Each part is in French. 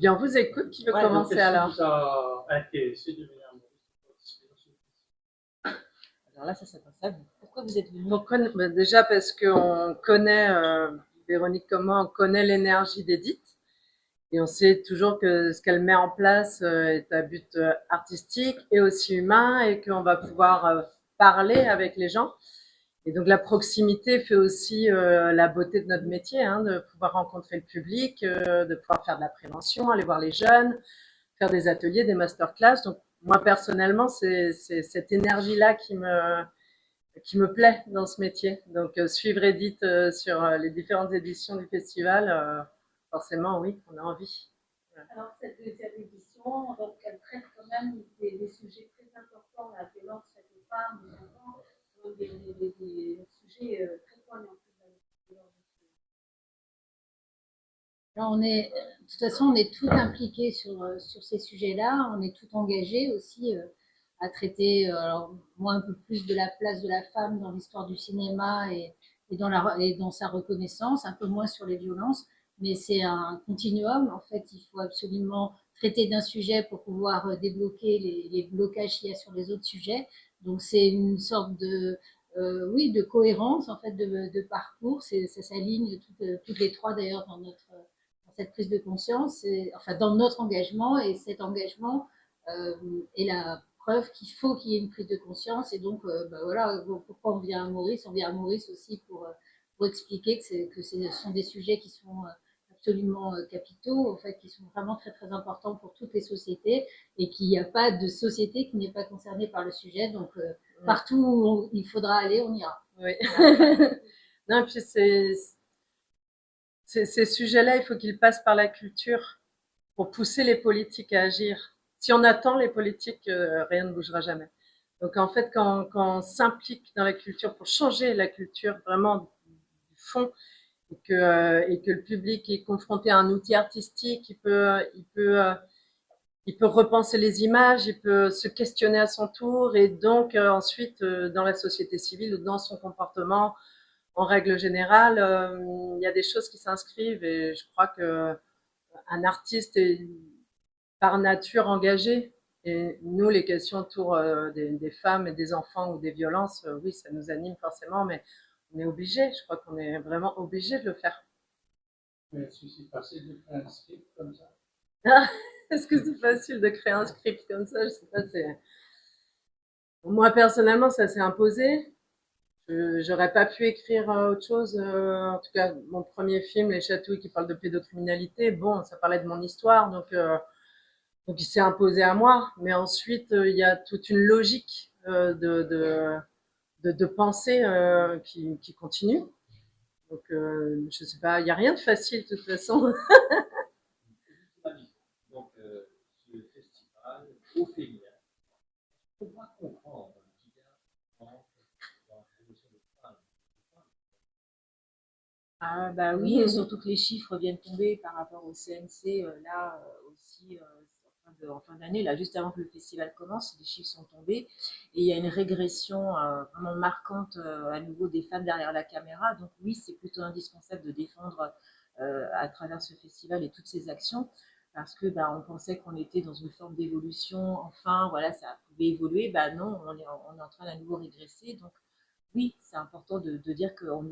bien, on vous écoute. Qui veut Ouais, donc commencer qu'est-ce qui alors? vous a intéressé de venir à Maurice pour participer dans ce festival? Alors là, ça s'adresse à vous. Pourquoi vous êtes venu? Déjà parce qu'on connaît, Véronique comme moi, on connaît l'énergie d'Edith. Et on sait toujours que ce qu'elle met en place est à but artistique et aussi humain et qu'on va pouvoir parler avec les gens. Et donc la proximité fait aussi la beauté de notre métier, hein, de pouvoir rencontrer le public, de pouvoir faire de la prévention, aller voir les jeunes, faire des ateliers, des masterclass. Donc moi personnellement, c'est cette énergie-là qui me plaît dans ce métier. Donc suivre Edith sur les différentes éditions du festival, forcément oui, on a envie. Alors cette deuxième édition, donc elle traite quand même des sujets très importants, la violence faite aux femmes, aux enfants, des sujets très poignants. Alors de toute façon, on est tout impliqués sur ces sujets-là. On est tout engagés aussi à traiter, alors, moi, un peu plus de la place de la femme dans l'histoire du cinéma et dans sa reconnaissance, un peu moins sur les violences. Mais c'est un continuum. En fait, il faut absolument traiter d'un sujet pour pouvoir débloquer les blocages qu'il y a sur les autres sujets. Donc, c'est une sorte oui, de cohérence en fait de parcours. Ça s'aligne toutes les trois d'ailleurs dans cette prise de conscience, enfin dans notre engagement, et cet engagement est la preuve qu'il faut qu'il y ait une prise de conscience. Et donc, voilà, pourquoi on vient à Maurice? On vient à Maurice aussi pour expliquer que ce sont des sujets qui sont absolument capitaux, en fait, qui sont vraiment très très importants pour toutes les sociétés, et qu'il n'y a pas de société qui n'est pas concernée par le sujet. Donc, partout où il faudra aller, on ira. Oui. Non, puis ces sujets-là, il faut qu'ils passent par la culture pour pousser les politiques à agir. Si on attend les politiques, rien ne bougera jamais. Donc en fait, quand on s'implique dans la culture pour changer la culture vraiment du fond, et que le public est confronté à un outil artistique, il peut repenser les images, il peut se questionner à son tour, et donc ensuite dans la société civile ou dans son comportement, en règle générale, il y a des choses qui s'inscrivent, et je crois que un artiste est par nature engagé. Et nous, les questions autour des femmes et des enfants ou des violences, oui, ça nous anime forcément, mais on est obligé. Je crois qu'on est vraiment obligé de le faire. Mais est-ce que c'est facile de créer un script comme ça? Est-ce que c'est facile de créer un script comme ça? Je sais pas. Moi personnellement, ça s'est imposé. J'aurais pas pu écrire autre chose. En tout cas, mon premier film, Les Chatouilles, qui parle de pédocriminalité, bon, ça parlait de mon histoire, donc il s'est imposé à moi. Mais ensuite, il y a toute une logique de pensée qui continue. Donc, je sais pas, il n'y a rien de facile de toute façon. Donc, ce festival au féminin, pour moi comprendre qu'il y a dans la révolution des femmes. Ah bah oui, et surtout que les chiffres viennent tomber par rapport au CNC, là aussi en fin d'année, là juste avant que le festival commence, les chiffres sont tombés et il y a une régression vraiment marquante à nouveau des femmes derrière la caméra. Donc oui, c'est plutôt indispensable de défendre à travers ce festival et toutes ces actions, parce que bah, on pensait qu'on était dans une forme d'évolution, enfin voilà, ça pouvait évoluer, bah non, on est en train d'à nouveau régresser. Donc oui, c'est important de dire qu'on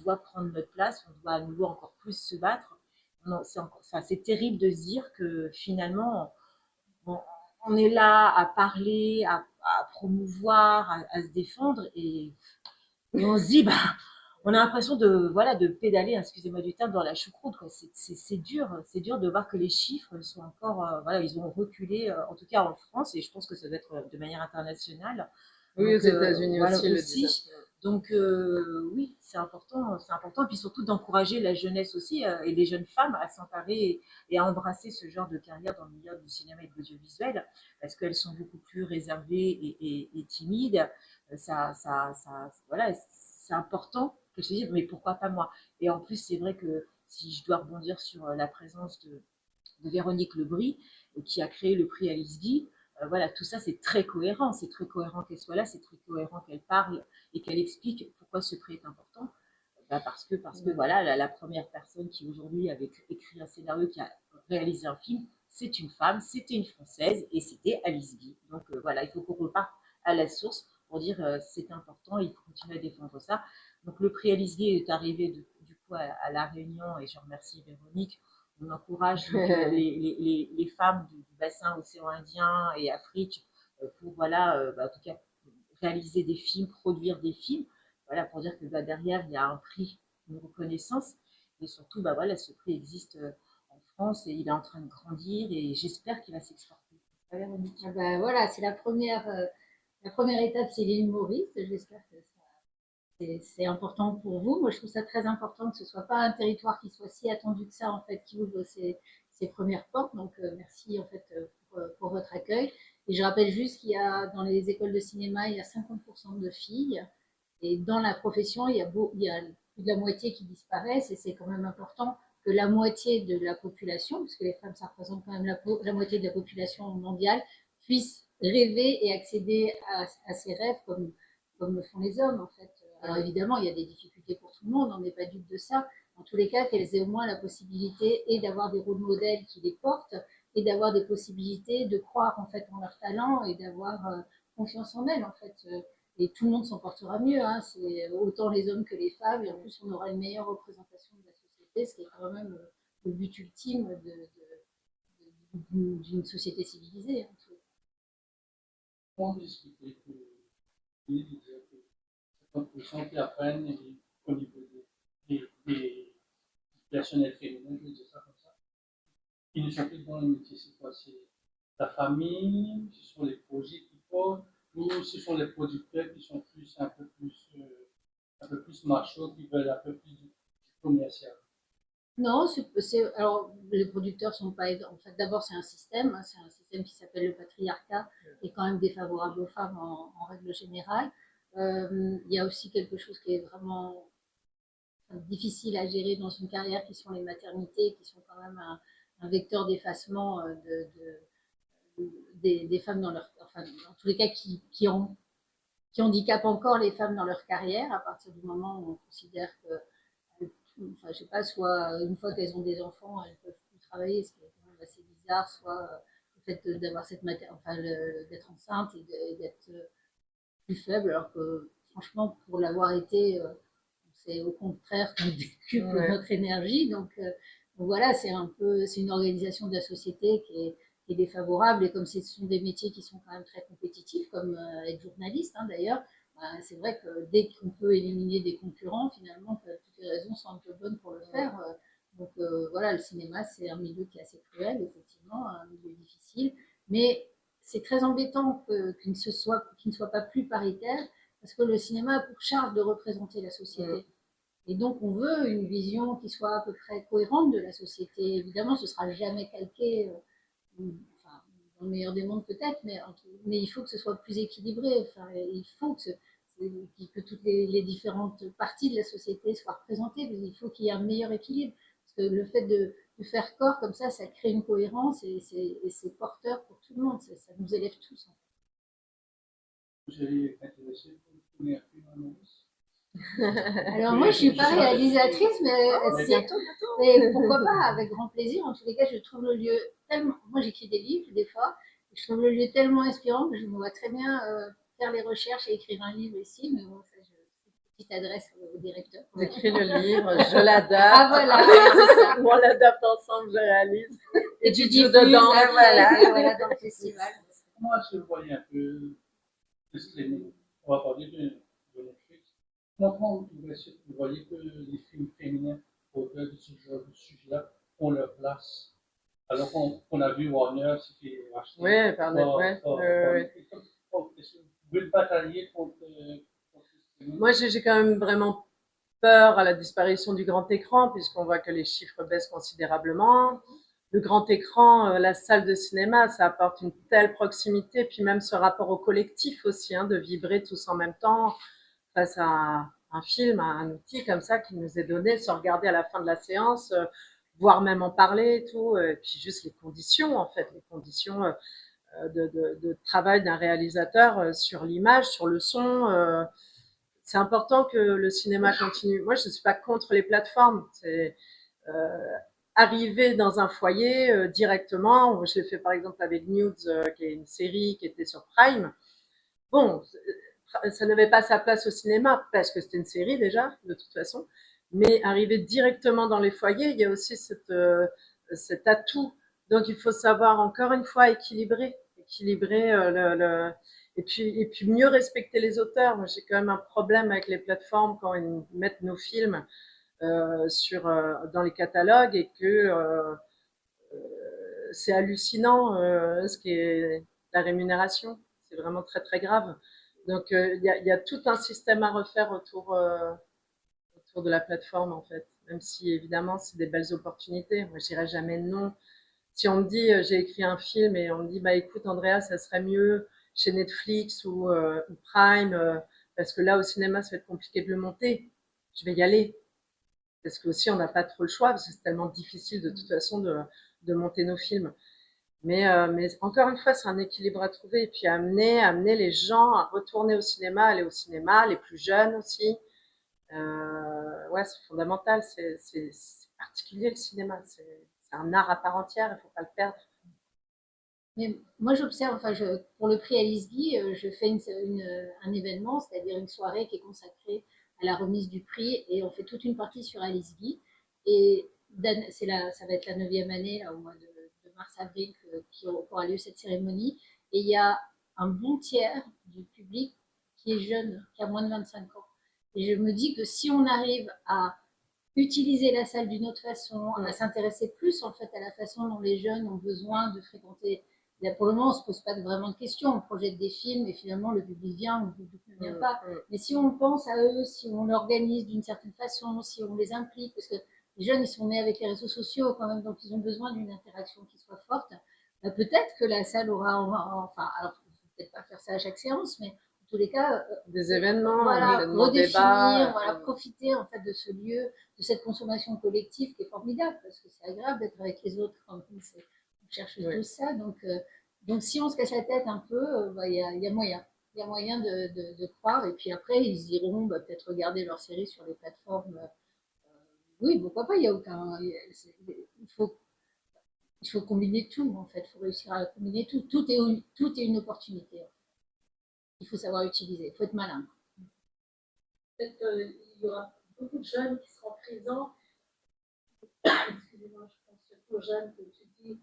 doit prendre notre place, on doit à nouveau encore plus se battre. C'est terrible de se dire que finalement, on est là à parler, à promouvoir, à se défendre, et on se dit, bah, on a l'impression de pédaler, excusez-moi du terme, dans la choucroute. C'est dur de voir que les chiffres sont encore, voilà, ils ont reculé, en tout cas en France, et je pense que ça doit être de manière internationale. Oui, aux États-Unis voilà, aussi, le disent. Donc oui, c'est important, et puis surtout d'encourager la jeunesse aussi et les jeunes femmes à s'emparer et à embrasser ce genre de carrière dans le milieu du cinéma et de l'audiovisuel, parce qu'elles sont beaucoup plus réservées et timides. Voilà, c'est important que je dise, mais pourquoi pas moi? Et en plus, c'est vrai que si je dois rebondir sur la présence de Véronique Lebris, qui a créé le prix Alice Guy, voilà, tout ça c'est très cohérent. C'est très cohérent qu'elle soit là, c'est très cohérent qu'elle parle et qu'elle explique pourquoi ce prix est important. Bah parce que voilà, la première personne qui aujourd'hui avait écrit un scénario qui a réalisé un film, c'est une femme, c'était une Française et c'était Alice Guy. Donc voilà, il faut qu'on reparte à la source pour dire c'est important, il faut continuer à défendre ça. Donc le prix Alice Guy est arrivé du coup à La Réunion et je remercie Véronique. On encourage donc, les femmes du bassin océan Indien et Afrique pour voilà, en tout cas réaliser des films, produire des films. Voilà, pour dire que derrière il y a un prix, une reconnaissance et surtout voilà, ce prix existe en France et il est en train de grandir et j'espère qu'il va s'exporter. Ah ben voilà, c'est la première étape, c'est l'île Maurice. J'espère que c'est important pour vous. Moi, je trouve ça très important que ce soit pas un territoire qui soit si attendu que ça, en fait, qui ouvre ses premières portes. Donc, merci, en fait, pour votre accueil. Et je rappelle juste qu'il y a, dans les écoles de cinéma, il y a 50% de filles. Et dans la profession, il y a plus de la moitié qui disparaissent. Et c'est quand même important que la moitié de la population, parce que les femmes, ça représente quand même la moitié de la population mondiale, puisse rêver et accéder à ses rêves comme le font les hommes, en fait. Alors évidemment, il y a des difficultés pour tout le monde, on n'est pas dupe de ça. En tous les cas, qu'elles aient au moins la possibilité et d'avoir des rôles modèles qui les portent et d'avoir des possibilités de croire en fait en leur talent et d'avoir confiance en elles, en fait. Et tout le monde s'en portera mieux, hein. C'est autant les hommes que les femmes, et en plus on aura une meilleure représentation de la société, ce qui est quand même le but ultime d'une société civilisée. Hein. On discutait que il disait que 50% qui apprennent au niveau des personnels féminins, je vais dire ça comme ça, qui ne sont plus dans le métier. C'est quoi? C'est la famille, ce sont les projets qui portent, ou ce sont les producteurs qui sont un peu plus machos, qui veulent un peu plus du commercial. Non, alors les producteurs sont pas aidants. En fait, d'abord, c'est un système, hein, c'est un système qui s'appelle le patriarcat, qui est quand même défavorable aux femmes en règle générale. Il y a aussi quelque chose qui est vraiment difficile à gérer dans une carrière, qui sont les maternités, qui sont quand même un vecteur d'effacement des femmes enfin, dans tous les cas, qui handicapent encore les femmes dans leur carrière à partir du moment où on considère que enfin, je sais pas, soit une fois qu'elles ont des enfants, elles peuvent plus travailler, ce qui est quand même assez bizarre, soit le fait d'avoir d'être enceinte et d'être plus faible, alors que franchement, pour l'avoir été, c'est au contraire qu'on décuple notre énergie. Donc voilà, c'est une organisation de la société qui est défavorable, et comme ce sont des métiers qui sont quand même très compétitifs, comme être journaliste d'ailleurs, c'est vrai que dès qu'on peut éliminer des concurrents, finalement, toutes les raisons sont un peu bonnes pour le faire. Donc voilà, le cinéma, c'est un milieu qui est assez cruel, effectivement, un milieu difficile, mais c'est très embêtant qu'il ne soit pas plus paritaire, parce que le cinéma a pour charge de représenter la société. Et donc, on veut une vision qui soit à peu près cohérente de la société. Évidemment, ce ne sera jamais calqué, enfin, dans le meilleur des mondes peut-être, mais il faut que ce soit plus équilibré. Enfin, il faut que toutes les différentes parties de la société soient représentées. Il faut qu'il y ait un meilleur équilibre. Parce que le fait de faire corps comme ça crée une cohérence, et c'est porteur pour tout le monde. Ça nous élève tous. Vous avez intéressé pour le premier film à Maurice? Alors moi, je suis pas réalisatrice, mais pourquoi pas, avec grand plaisir. En tous les cas, je trouve le lieu tellement... Moi, j'écris des livres, des fois, et je trouve le lieu tellement inspirant que je me vois très bien faire les recherches et écrire un livre ici. Mais bon, ça, une petite adresse au directeur. J'écris le livre, je l'adapte. Ah voilà, c'est ça. On l'adapte ensemble, je réalise. Et tu joues dedans. Voilà, dans le festival. Moi, je voyais un peu de streaming. On va parler de Netflix. Comment vous voyez que les films féminins autour de ce genre de sujet-là ont leur place? Alors qu'on a vu Warner, ce qui est racheté. Oui, par Netflix. Vous pouvez batailler contre ce streaming? Moi, j'ai quand même vraiment peur à la disparition du grand écran, puisqu'on voit que les chiffres baissent considérablement. Le grand écran, la salle de cinéma, ça apporte une telle proximité, puis même ce rapport au collectif aussi, de vibrer tous en même temps face à un film, à un outil comme ça qui nous est donné, se regarder à la fin de la séance, voire même en parler et tout, et puis juste les conditions, en fait, les conditions de travail d'un réalisateur sur l'image, sur le son. C'est important que le cinéma continue. Moi, je ne suis pas contre les plateformes. arriver dans un foyer directement. Je l'ai fait par exemple avec Nudes, qui est une série qui était sur Prime. Bon, ça n'avait pas sa place au cinéma parce que c'était une série déjà, de toute façon. Mais arriver directement dans les foyers, il y a aussi cet atout. Donc il faut savoir encore une fois équilibrer et puis mieux respecter les auteurs. Moi, j'ai quand même un problème avec les plateformes quand ils mettent nos films dans les catalogues et que c'est hallucinant ce qui est la rémunération. C'est vraiment très très grave. Donc y a tout un système à refaire autour de la plateforme en fait. Même si évidemment c'est des belles opportunités. Moi je dirais jamais non. Si on me dit j'ai écrit un film et on me dit bah écoute Andrea ça serait mieux chez Netflix ou Prime parce que là au cinéma ça va être compliqué de le monter. Je vais y aller parce que aussi on n'a pas trop le choix parce que c'est tellement difficile de toute façon de monter nos films. Mais encore une fois, c'est un équilibre à trouver et puis amener les gens à retourner au cinéma, aller au cinéma, les plus jeunes aussi. Ouais, c'est fondamental. C'est particulier le cinéma. C'est un art à part entière. Il faut pas le perdre. Mais moi, j'observe, enfin, pour le prix Alice Guy, je fais un événement, c'est-à-dire une soirée qui est consacrée à la remise du prix, et on fait toute une partie sur Alice Guy. Et ça va être la 9e année, là, au mois de mars-avril, qu'aura lieu cette cérémonie. Et il y a un bon tiers du public qui est jeune, qui a moins de 25 ans. Et je me dis que si on arrive à utiliser la salle d'une autre façon, à s'intéresser plus en fait à la façon dont les jeunes ont besoin de fréquenter. Là, pour le moment, on ne se pose pas vraiment de questions, on projette des films et finalement le public vient ou le public ne vient pas. Mais si on pense à eux, si on l'organise d'une certaine façon, si on les implique, parce que les jeunes, ils sont nés avec les réseaux sociaux quand même, donc ils ont besoin d'une interaction qui soit forte, peut-être que la salle aura, enfin, alors peut-être pas faire ça à chaque séance, mais en tous les cas, des événements, voilà, redéfinir, voilà, profiter en fait de ce lieu, de cette consommation collective qui est formidable parce que c'est agréable d'être avec les autres quand on cherche tous ça. Donc si on se cache la tête un peu, y a moyen. Il y a moyen de croire. Et puis après, ils iront peut-être regarder leur série sur les plateformes. Oui, pourquoi pas, il y a aucun. Il faut combiner tout, en fait. Il faut réussir à combiner tout. Tout est une opportunité. Il faut savoir utiliser. Il faut être malin. Peut-être qu'il y aura beaucoup de jeunes qui seront présents. Excusez-moi, je pense surtout aux jeunes que tu dis,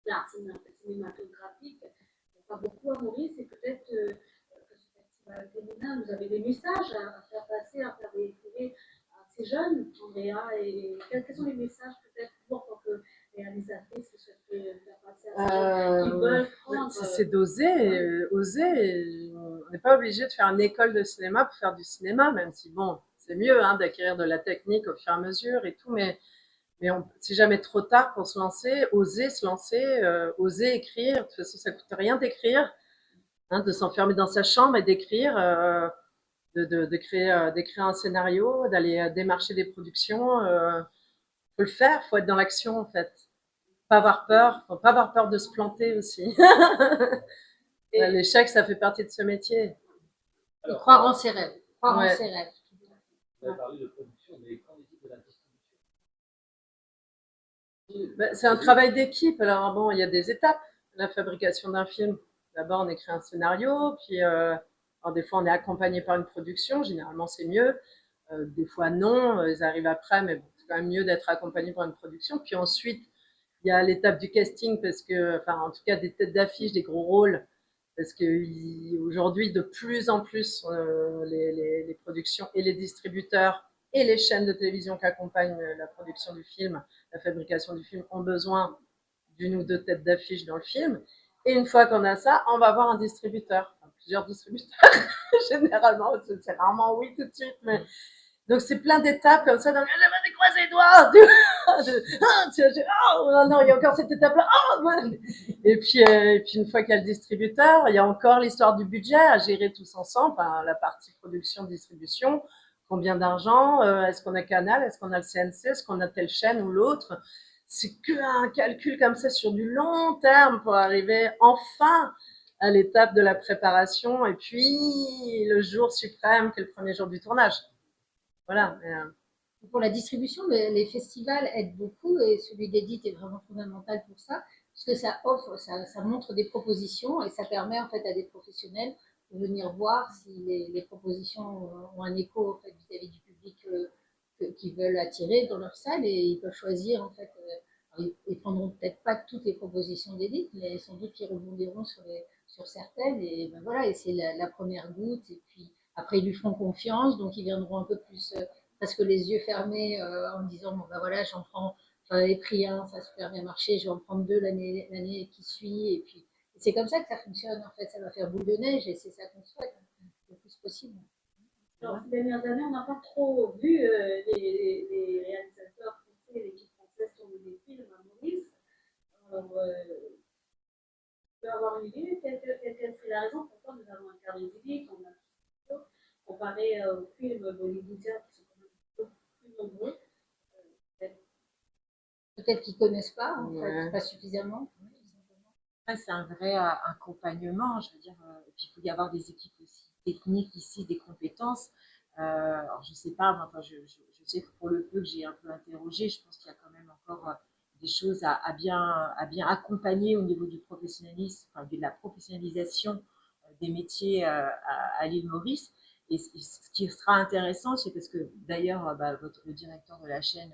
l'art cinématographique. Il n'y a pas beaucoup à Maurice et peut-être que ce festival féminin, vous avez des messages à faire passer, à faire véhiculer à ces jeunes, Andrea, et quels sont les messages peut-être pour en tant que réalisatrice que vous souhaitez faire passer à ces jeunes qui veulent prendre. C'est d'oser, oser. On n'est pas obligé de faire une école de cinéma pour faire du cinéma, même si bon, c'est mieux hein, d'acquérir de la technique au fur et à mesure et tout, mais c'est jamais trop tard pour se lancer, oser se lancer, oser écrire. De toute façon, ça coûte rien d'écrire, hein, de s'enfermer dans sa chambre et d'écrire, d'écrire un scénario, d'aller démarcher des productions. Faut le faire, faut être dans l'action en fait. Pas avoir peur, faut pas avoir peur de se planter aussi. L'échec, ça fait partie de ce métier. Et croire en ses rêves. Croire en ses rêves. Vous avez parlé de production, mais qu'en est-il de la distribution? C'est un travail d'équipe. Alors bon, il y a des étapes. La fabrication d'un film. D'abord, on écrit un scénario, puis alors des fois, on est accompagné par une production. Généralement, c'est mieux. Des fois, non. Ils arrivent après, mais bon, c'est quand même mieux d'être accompagné par une production. Puis ensuite, il y a l'étape du casting, parce que, enfin, en tout cas, des têtes d'affiche, des gros rôles. Parce que aujourd'hui, de plus en plus, les productions et les distributeurs et les chaînes de télévision qui accompagnent la production du film, la fabrication du film, ont besoin d'une ou deux têtes d'affiche dans le film. Et une fois qu'on a ça, on va voir un distributeur, enfin, plusieurs distributeurs, généralement, c'est rarement oui tout de suite, mais donc c'est plein d'étapes comme ça. Donc, je vais croiser les doigts. Oh non, il y a encore cette étape-là. Oh, et puis une fois qu'il y a le distributeur, il y a encore l'histoire du budget à gérer tous ensemble, enfin, la partie production, distribution. Combien d'argent est-ce qu'on a Canal, est-ce qu'on a le CNC, est-ce qu'on a telle chaîne ou l'autre. C'est qu'un calcul comme ça sur du long terme pour arriver enfin à l'étape de la préparation et puis le jour suprême qui est le premier jour du tournage. Voilà. Pour la distribution, les festivals aident beaucoup et celui d'Edith est vraiment fondamental pour ça, parce que ça offre, ça montre des propositions et ça permet en fait à des professionnels de venir voir si les propositions ont un écho en fait, vis-à-vis du public qu'ils veulent attirer dans leur salle et ils peuvent choisir en fait. Ils prendront peut-être pas toutes les propositions d'Edith, mais sans doute qu'ils rebondiront sur certaines et ben voilà, et c'est la première goutte et puis après ils lui feront confiance, donc ils viendront un peu plus presque les yeux fermés en disant bon ben voilà j'en avais pris un, ça a super bien marché, je vais en prendre deux l'année qui suit et puis c'est comme ça que ça fonctionne en fait, ça va faire boule de neige et c'est ça qu'on souhaite le plus possible. Alors, ces dernières années, on n'a pas trop vu les réalisateurs français, l'équipe française tourner des films à Maurice. Alors, tu peux avoir une idée, quelle serait la raison pourquoi nous avons un cadre idyllique, on a comparé aux films bollywoodiens qui sont quand même beaucoup plus nombreux. Peut-être qu'ils connaissent pas, en Ouais. fait, pas suffisamment. Après, c'est un vrai accompagnement, je veux dire, et puis il faut y avoir des équipes aussi techniques ici, des compétences. Alors je sais pas, moi, enfin, je sais que pour le peu que j'ai un peu interrogé, je pense qu'il y a quand même encore des choses à bien accompagner au niveau du professionnalisme, enfin, de la professionnalisation des métiers à l'île Maurice. Et ce qui sera intéressant, c'est parce que d'ailleurs, le directeur de la chaîne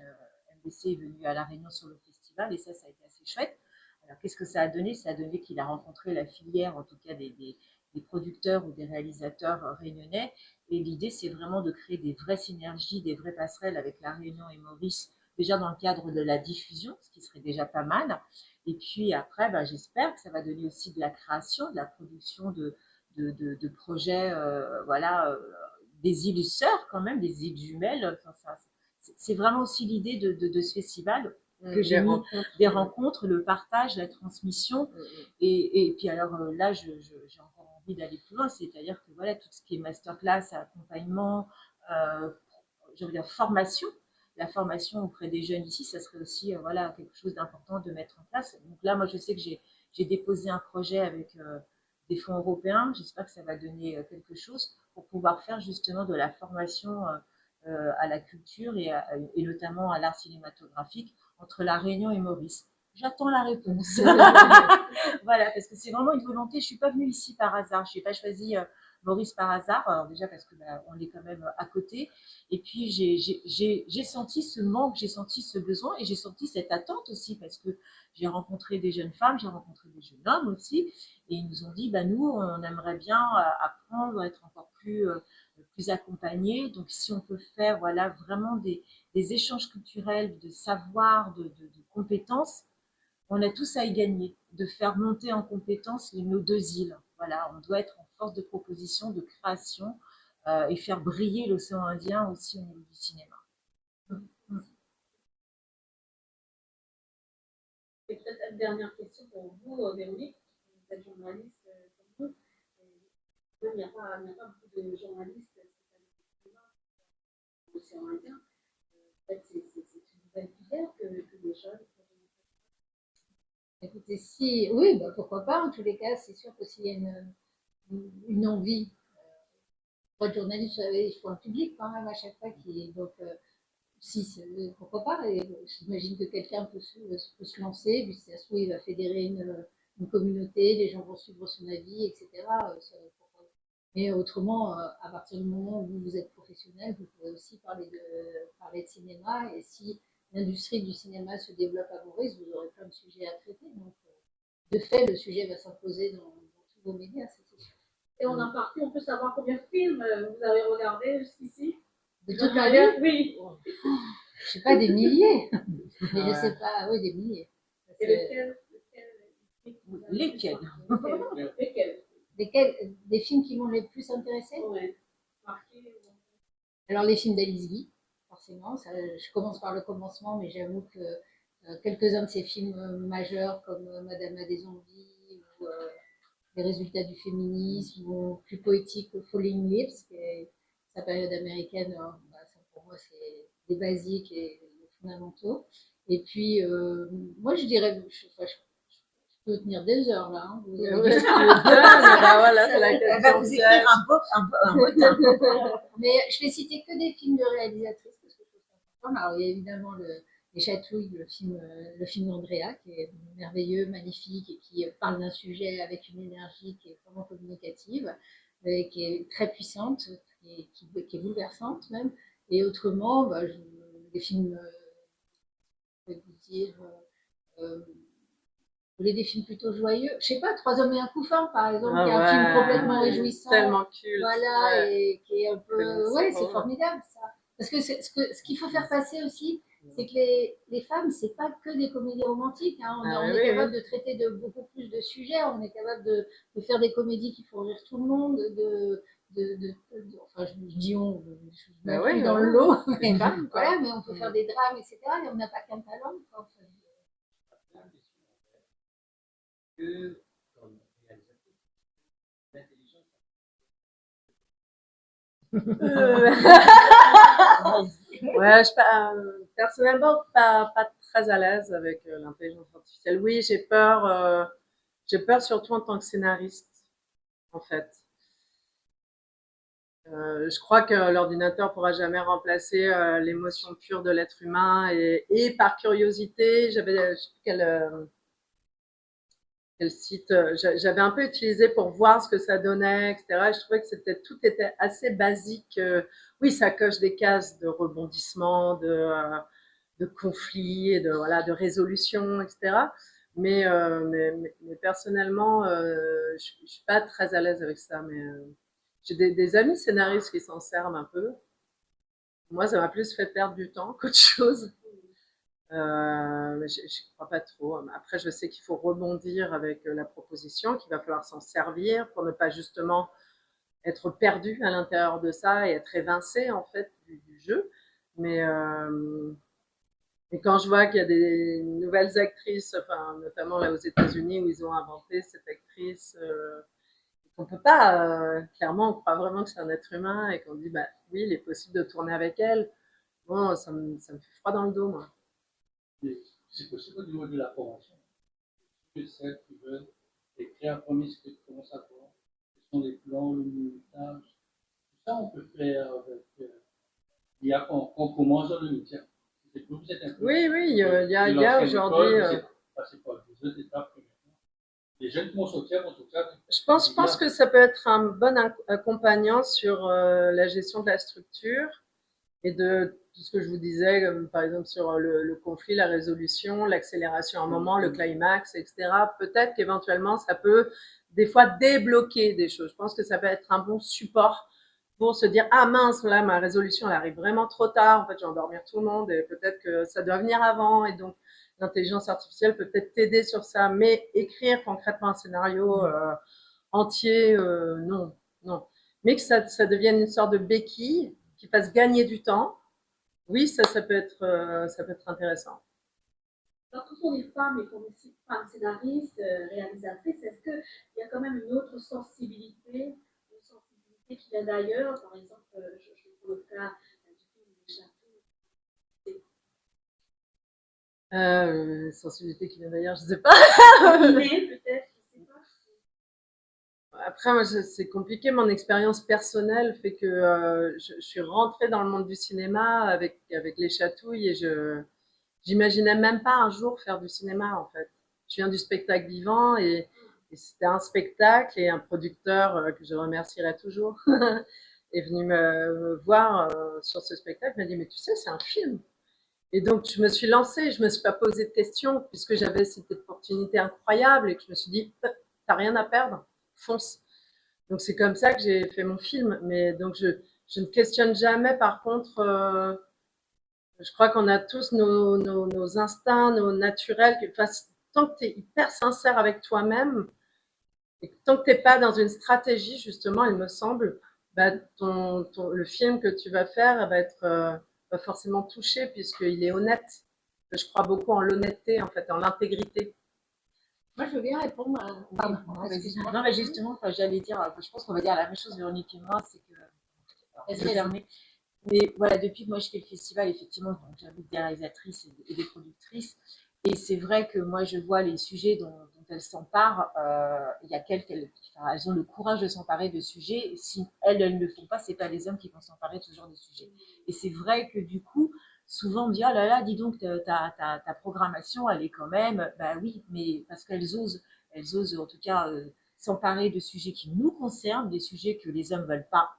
MBC est venu à La Réunion sur le festival, et ça a été assez chouette. Alors, qu'est-ce que ça a donné? Ça a donné qu'il a rencontré la filière, en tout cas des producteurs ou des réalisateurs réunionnais. Et l'idée, c'est vraiment de créer des vraies synergies, des vraies passerelles avec La Réunion et Maurice, déjà dans le cadre de la diffusion, ce qui serait déjà pas mal. Et puis après, j'espère que ça va donner aussi de la création, de la production de projets, voilà, des îles sœurs quand même, des îles jumelles. Enfin, c'est vraiment aussi l'idée de ce festival que j'ai mis, des rencontres, le partage, la transmission. Et puis alors là, j'ai encore envie d'aller plus loin, c'est-à-dire que voilà, tout ce qui est masterclass, accompagnement, je veux dire formation, la formation auprès des jeunes ici, ça serait aussi voilà, quelque chose d'important de mettre en place. Donc là, moi, je sais que j'ai déposé un projet avec des fonds européens. J'espère que ça va donner quelque chose pour pouvoir faire justement de la formation à la culture et notamment à l'art cinématographique entre La Réunion et Maurice. J'attends la réponse. Voilà, parce que c'est vraiment une volonté. Je suis pas venue ici par hasard. Je n'ai pas choisi Maurice par hasard. Alors déjà parce que on est quand même à côté. Et puis j'ai senti ce manque, j'ai senti ce besoin et j'ai senti cette attente aussi parce que j'ai rencontré des jeunes femmes, j'ai rencontré des jeunes hommes aussi, et ils nous ont dit, nous, on aimerait bien apprendre, être encore plus accompagnés. Donc si on peut faire voilà vraiment des échanges culturels, de savoir, de compétences, on a tous à y gagner, de faire monter en compétence nos deux îles. Voilà, on doit être en force de proposition, de création et faire briller l'océan Indien aussi au niveau du cinéma. Et peut-être une dernière question pour vous, Véronique. Vous êtes journaliste comme nous. Il n'y a pas beaucoup de journalistes spécialisés dans l'océan Indien. Peut-être c'est une nouvelle filière que les jeunes. Écoutez, si, oui, pourquoi pas, en tous les cas, c'est sûr que s'il y a une envie, pour être journaliste, vous savez, il faut un public quand même à chaque fois qui est, donc, si, pourquoi pas, et j'imagine que quelqu'un peut se lancer, puis si ça se trouve, il va fédérer une communauté, les gens vont suivre son avis, etc. Mais autrement, à partir du moment où vous êtes professionnel, vous pouvez aussi parler de cinéma, et si l'industrie du cinéma se développe à Maurice, vous aurez plein de sujets à traiter. Donc, de fait, le sujet va s'imposer dans tous vos médias, c'est sûr. Et on a parti, on peut savoir combien de films vous avez regardé jusqu'ici? De toute ma vie? Oui. Je sais pas, des milliers. Mais je sais pas, oui, des milliers. Et Lesquels? Des films qui m'ont les plus intéressés? Ouais. Alors, les films d'Alice Guy, forcément. Ça, je commence par le commencement, mais j'avoue que quelques-uns de ces films majeurs, comme Madame a des envies, ou Les résultats du féminisme, ou plus poétique, Falling Lips, qui est sa période américaine, ça, pour moi, c'est des basiques et des fondamentaux. Et puis, moi, je dirais, je peux tenir des heures là. Hein. Vous voilà, c'est la Elle va vous écrire un bottin. Mais je vais citer que des films de réalisatrices parce que je trouve ça plateformes. Alors, il y a évidemment Les Chatouilles, le film d'Andrea, qui est merveilleux, magnifique, et qui parle d'un sujet avec une énergie qui est vraiment communicative, qui est très puissante, qui est bouleversante même. Et autrement, les films, je vais vous dire, vous voulez des films plutôt joyeux? Je sais pas, Trois hommes et un couffin, par exemple, qui est un film complètement réjouissant. Tellement culte. Voilà, et qui est un peu. Ouais, c'est beau. formidable ça. Parce que ce qu'il faut faire passer aussi, c'est que les femmes, c'est pas que des comédies romantiques. Hein. On est capable de traiter de beaucoup plus de sujets. On est capable de faire des comédies qui font rire tout le monde. Enfin, je dis on, je m'inclus dans le lot. Mais, voilà, mais on peut faire des drames, etc. Et on n'a pas qu'un talent. Quoi. Enfin, Que, comme réalisatrice, l'intelligence. Ouais, personnellement, pas très à l'aise avec l'intelligence artificielle. Oui, j'ai peur surtout en tant que scénariste, en fait. Je crois que l'ordinateur pourra jamais remplacer l'émotion pure de l'être humain et par curiosité, je sais plus quel site j'avais un peu utilisé pour voir ce que ça donnait, etc. Et je trouvais que tout était assez basique. Oui, ça coche des cases de rebondissement, de conflits, et de résolution, etc. Mais personnellement, je suis pas très à l'aise avec ça. Mais j'ai des amis scénaristes qui s'en servent un peu. Moi, ça m'a plus fait perdre du temps qu'autre chose. Mais je crois pas trop. Après, je sais qu'il faut rebondir avec la proposition, qu'il va falloir s'en servir pour ne pas justement être perdu à l'intérieur de ça et être évincé en fait du jeu. Mais et quand je vois qu'il y a des nouvelles actrices, enfin, notamment là aux États-Unis où ils ont inventé cette actrice, qu'on peut pas, clairement, on croit vraiment que c'est un être humain et qu'on dit, bah oui, il est possible de tourner avec elle. Bon, ça me fait froid dans le dos, moi. C'est possible au niveau de la formation. Que celles qui veulent écrire un premier script, comment ça va, quels sont les plans, le minutage. Tout ça, on peut faire avec l'IA qu'on commence dans le métier. Vous êtes un peu. Oui, il y a aujourd'hui. Passer par les autres étapes. Les jeunes qui vont sortir. Je pense que ça peut être un bon accompagnant sur la gestion de la structure et de tout ce que je vous disais, comme par exemple sur le conflit, la résolution, l'accélération à un moment, le climax, etc. Peut-être qu'éventuellement, ça peut des fois débloquer des choses. Je pense que ça peut être un bon support pour se dire, ah mince, là, ma résolution, elle arrive vraiment trop tard. En fait, je vais endormir tout le monde et peut-être que ça doit venir avant. Et donc, l'intelligence artificielle peut peut-être t'aider sur ça. Mais écrire concrètement un scénario entier, non. Mais que ça devienne une sorte de béquille qui fasse gagner du temps. Oui, ça peut être intéressant. Quand ce sont des femmes et qu'on est femmes scénaristes, réalisatrices, est-ce qu'il y a quand même une autre sensibilité qui vient d'ailleurs? Par exemple, je prends le cas du film des Châteaux. Sensibilité qui vient d'ailleurs, je sais pas. Peut-être, je sais pas. Après, moi, c'est compliqué. Mon expérience personnelle fait que je suis rentrée dans le monde du cinéma avec les Chatouilles et j'imaginais même pas un jour faire du cinéma, en fait. Je viens du spectacle vivant et c'était un spectacle et un producteur que je remercierai toujours est venu me voir sur ce spectacle. Il m'a dit, mais tu sais, c'est un film. Et donc, je me suis lancée, je me suis pas posé de questions puisque j'avais cette opportunité incroyable et que je me suis dit, t'as rien à perdre, fonce. Donc, c'est comme ça que j'ai fait mon film. Mais donc, je ne questionne jamais, par contre, je crois qu'on a tous nos instincts, nos naturels. Enfin, tant que tu es hyper sincère avec toi-même et tant que tu n'es pas dans une stratégie, justement, il me semble, bah, le film que tu vas faire va forcément toucher puisqu'il est honnête. Je crois beaucoup en l'honnêteté, en fait, en l'intégrité. Moi, je veux bien répondre à. Pardon, non, mais justement, j'allais dire, je pense qu'on va dire la même chose, Véronique et moi, c'est que. Mais voilà, depuis que moi je fais le festival, effectivement, j'invite des réalisatrices et des productrices. Et c'est vrai que moi je vois les sujets dont elles s'emparent. Il y a elles ont le courage de s'emparer de sujets. Et si elles ne le font pas, c'est pas les hommes qui vont s'emparer de ce genre de sujet. Et c'est vrai que du coup, souvent on me dit oh là là, dis donc ta programmation elle est quand même, bah oui, mais parce elles osent en tout cas s'emparer de sujets qui nous concernent, des sujets que les hommes veulent pas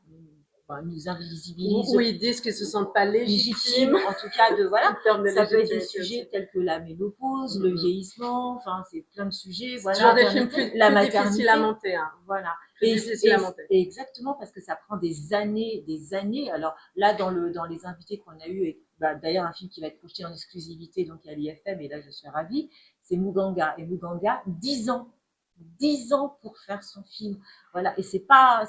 nous invisibilisent, où ils disent qu'ils se sentent pas légitimes, en tout cas de voilà. en termes de Ça peut être des légitimité sujets aussi. tels que la ménopause, le vieillissement, enfin c'est plein de sujets. C'est Voilà, toujours des films plus difficiles à monter. Hein. Voilà. Plus difficiles à monter. Et exactement parce que ça prend des années. Alors là, dans les invités qu'on a eu, et d'ailleurs un film qui va être projeté en exclusivité donc à l'IFM, et là je suis ravie, c'est Muganga. Et Muganga, 10 ans pour faire son film. Voilà. Et c'est pas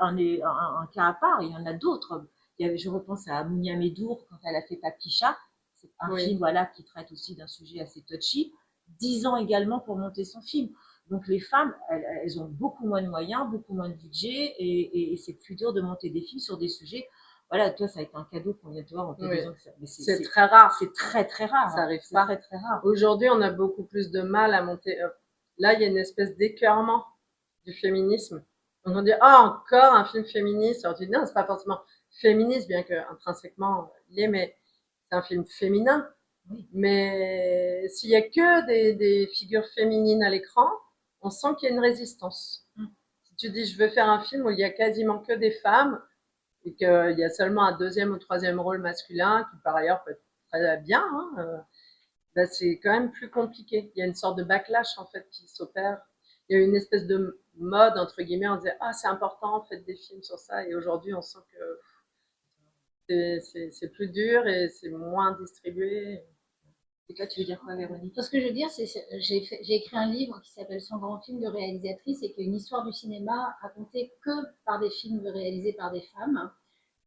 un cas à part. Il y en a d'autres. Je repense à Mounia Medour quand elle a fait Papicha. C'est un film voilà, qui traite aussi d'un sujet assez touchy. 10 ans également pour monter son film. Donc les femmes, elles ont beaucoup moins de moyens, beaucoup moins de budget, et c'est plus dur de monter des films sur des sujets. Voilà, toi, ça a été un cadeau qu'on vient de te voir en te disant que c'est très rare. C'est très, très rare. Ça arrive pas. Très, très rare. Aujourd'hui, on a beaucoup plus de mal à monter. Là, il y a une espèce d'écœurement du féminisme. Donc on dit, encore un film féministe. Alors tu dis, non, c'est pas forcément féministe, bien que intrinsèquement il est, mais c'est un film féminin. Oui. Mais s'il y a que des figures féminines à l'écran, on sent qu'il y a une résistance. Si tu dis, je veux faire un film où il y a quasiment que des femmes, et qu'il y a seulement un deuxième ou troisième rôle masculin, qui par ailleurs peut être très bien, c'est quand même plus compliqué. Il y a une sorte de backlash en fait qui s'opère. Il y a une espèce de mode entre guillemets, on disait c'est important, faites des films sur ça, et aujourd'hui on sent que c'est plus dur et c'est moins distribué. Et toi, tu veux dire quoi, Véronique? Ce que je veux dire, c'est j'ai écrit un livre qui s'appelle 100 grands films de réalisatrices, et qui est une histoire du cinéma racontée que par des films réalisés par des femmes.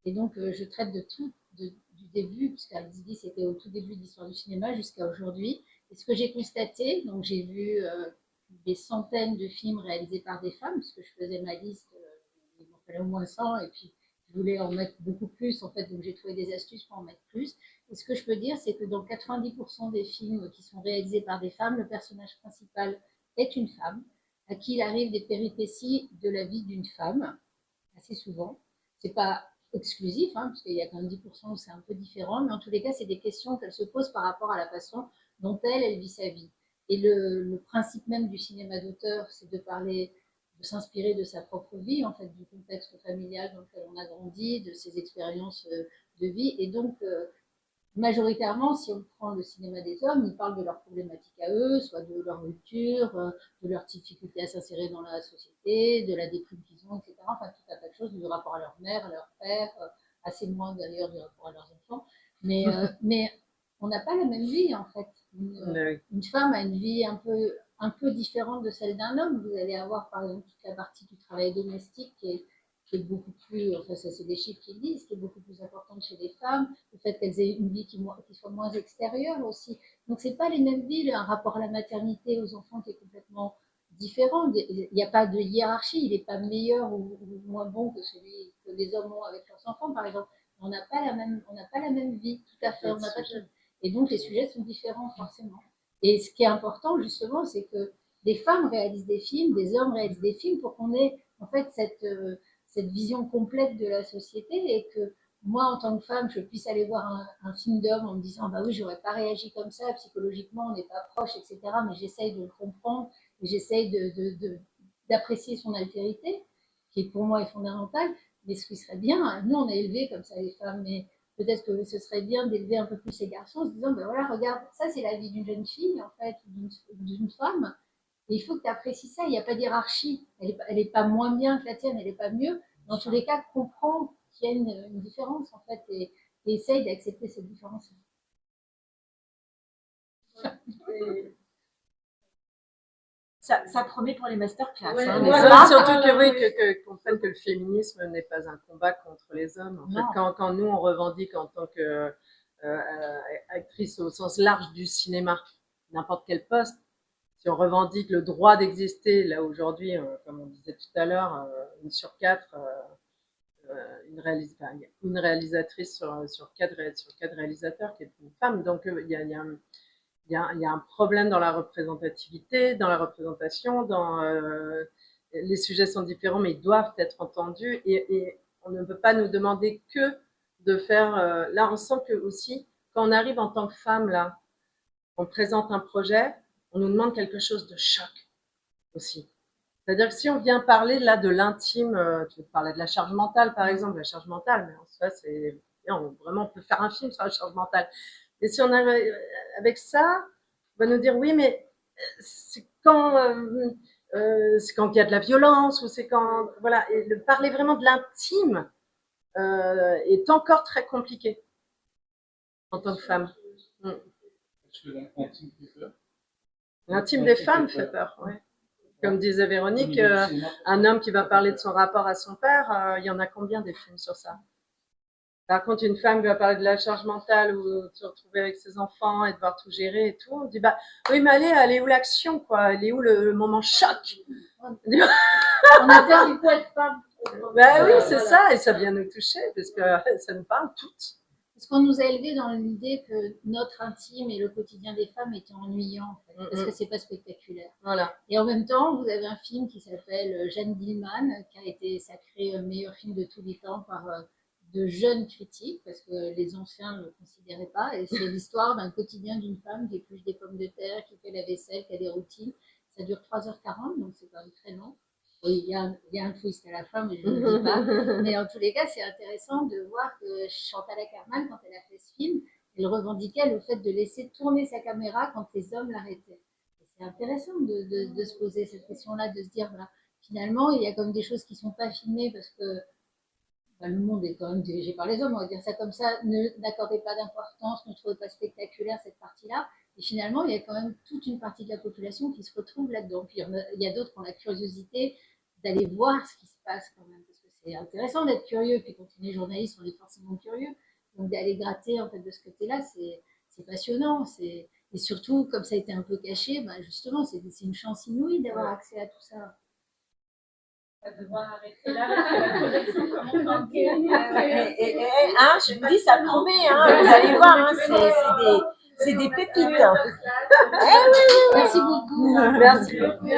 Et donc, je traite de tout, du début, puisqu'Alice Guy, c'était au tout début de l'histoire du cinéma jusqu'à aujourd'hui. Et ce que j'ai constaté, donc j'ai vu des centaines de films réalisés par des femmes, puisque je faisais ma liste, il m'en fallait au moins 100, et puis je voulais en mettre beaucoup plus, en fait, donc j'ai trouvé des astuces pour en mettre plus. Et ce que je peux dire, c'est que dans 90% des films qui sont réalisés par des femmes, le personnage principal est une femme, à qui il arrive des péripéties de la vie d'une femme, assez souvent. C'est pas exclusif, parce qu'il y a quand même 10% où c'est un peu différent, mais en tous les cas, c'est des questions qu'elle se pose par rapport à la façon dont elle vit sa vie. Et le principe même du cinéma d'auteur, c'est de parler, de s'inspirer de sa propre vie, en fait, du contexte familial dans lequel on a grandi, de ses expériences de vie. Et donc, majoritairement, si on prend le cinéma des hommes, ils parlent de leurs problématiques à eux, soit de leur rupture, de leur difficulté à s'insérer dans la société, de la déprime qu'ils ont, etc. Enfin, tout un tas de choses, du rapport à leur mère, à leur père, assez moins d'ailleurs du rapport à leurs enfants. Mais on n'a pas la même vie, en fait. Une femme a une vie un peu différente de celle d'un homme. Vous allez avoir, par exemple, toute la partie du travail domestique qui est beaucoup plus, enfin ça c'est des chiffres qui le disent, qui est beaucoup plus importante chez les femmes, le fait qu'elles aient une vie qui soit moins extérieure aussi. Donc c'est pas les mêmes vies, un rapport à la maternité, aux enfants qui est complètement différent. Il n'y a pas de hiérarchie, il n'est pas meilleur ou moins bon que celui que les hommes ont avec leurs enfants, par exemple. On n'a pas la même vie, tout à fait. Et donc les sujets sont différents forcément. Et ce qui est important justement, c'est que des femmes réalisent des films, des hommes réalisent des films pour qu'on ait en fait cette vision complète de la société, et que moi, en tant que femme, je puisse aller voir un film d'homme en me disant bah oui, j'aurais pas réagi comme ça, psychologiquement, on n'est pas proche, etc. Mais j'essaye de le comprendre et j'essaye d'apprécier son altérité, qui pour moi est fondamentale. Mais ce qui serait bien, nous on est élevés comme ça les femmes, mais peut-être que ce serait bien d'élever un peu plus les garçons en se disant ben voilà, regarde, ça c'est la vie d'une jeune fille en fait, d'une femme. Et il faut que tu apprécies ça. Il n'y a pas d'hierarchie. Elle est pas moins bien que la tienne, elle n'est pas mieux. Dans tous les cas, comprends qu'il y a une différence, en fait, et essaye d'accepter cette différence. Ça promet pour les masterclass. Ouais, surtout qu'on comprenne que le féminisme n'est pas un combat contre les hommes. En fait, quand nous, on revendique en tant que actrice au sens large du cinéma, n'importe quel poste, si on revendique le droit d'exister, là aujourd'hui, comme on disait tout à l'heure, une sur quatre, une réalisatrice sur quatre réalisateurs qui est une femme. Donc il y a un problème dans la représentativité, dans la représentation, les sujets sont différents, mais ils doivent être entendus, et on ne peut pas nous demander que de faire. Là, on sent que aussi quand on arrive en tant que femme, là, on présente un projet, on nous demande quelque chose de choc aussi. C'est-à-dire que si on vient parler là de l'intime, tu parlais de la charge mentale par exemple, la charge mentale, mais en soi, vraiment, on peut faire un film sur la charge mentale. Et si on arrive avec ça, on va nous dire oui, mais c'est quand il y a de la violence ou c'est quand voilà, et parler vraiment de l'intime est encore très compliqué en tant que femme. Est-ce que l'intime fait peur? L'intime des femmes fait peur, ouais. Comme disait Véronique, un homme qui va parler de son rapport à son père, il y en a combien des films sur ça? Par contre, une femme qui va parler de la charge mentale ou de se retrouver avec ses enfants et devoir tout gérer et tout, on dit bah oui, mais elle est où l'action, quoi? Elle est où le moment choc? On a peur Il faut être femme. Bah oui, c'est ça, et ça vient nous toucher parce que ça nous parle toutes. Parce qu'on nous a élevés dans l'idée que notre intime et le quotidien des femmes étaient ennuyants, en fait, parce que c'est pas spectaculaire. Voilà. Et en même temps, vous avez un film qui s'appelle Jeanne Dielman, qui a été sacré meilleur film de tous les temps par de jeunes critiques, parce que les anciens ne le considéraient pas. Et c'est l'histoire d'un quotidien d'une femme qui épluche des pommes de terre, qui fait la vaisselle, qui a des routines. Ça dure 3h40, donc c'est quand même très long. Oui, il y a un twist à la fin, mais je ne le dis pas. Mais en tous les cas, c'est intéressant de voir que Chantal Akerman, quand elle a fait ce film, elle revendiquait le fait de laisser tourner sa caméra quand les hommes l'arrêtaient. C'est intéressant de se poser cette question-là, de se dire, voilà, finalement, il y a comme des choses qui ne sont pas filmées parce que le monde est quand même dirigé par les hommes, on va dire ça comme ça, n'accordez pas d'importance, ne trouvez pas spectaculaire cette partie-là. Et finalement, il y a quand même toute une partie de la population qui se retrouve là-dedans. Puis il y a d'autres qui ont la curiosité d'aller voir ce qui se passe quand même, parce que c'est intéressant d'être curieux. Puis quand on est journaliste, on est forcément curieux. Donc d'aller gratter en fait de ce côté-là, c'est passionnant. Et surtout, comme ça a été un peu caché, bah, justement, c'est une chance inouïe d'avoir accès à tout ça. On va devoir arrêter là parce que la connexion commence à Je vous dis, ça promet, hein, vous allez voir, hein, c'est des pépites. Merci beaucoup. Merci beaucoup.